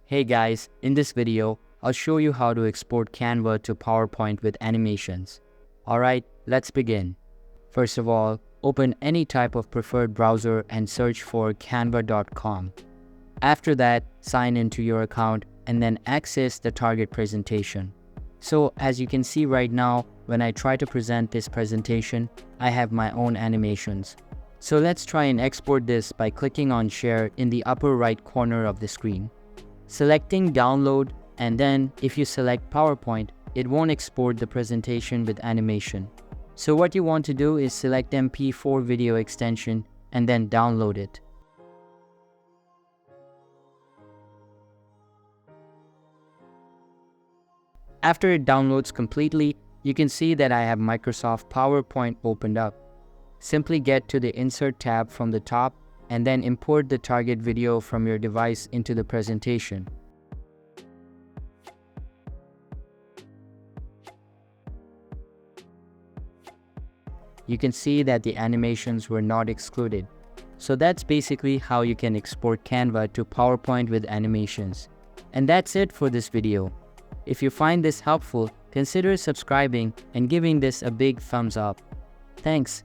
Hey guys, in this video, I'll show you how to export Canva to PowerPoint with animations. Alright, let's begin. First of all, open any type of preferred browser and search for canva.com. After that, sign into your account and then access the target presentation. So as you can see right now, when I try to present this presentation, I have my own animations. So let's try and export this by clicking on Share in the upper right corner of the screen. Selecting Download, and then if you select PowerPoint, it won't export the presentation with animation. So what you want to do is select MP4 video extension and then download it. After it downloads completely, you can see that I have Microsoft PowerPoint opened up. Simply get to the Insert tab from the top and then import the target video from your device into the presentation. You can see that the animations were not excluded. So that's basically how you can export Canva to PowerPoint with animations. And that's it for this video. If you find this helpful, consider subscribing and giving this a big thumbs up. Thanks.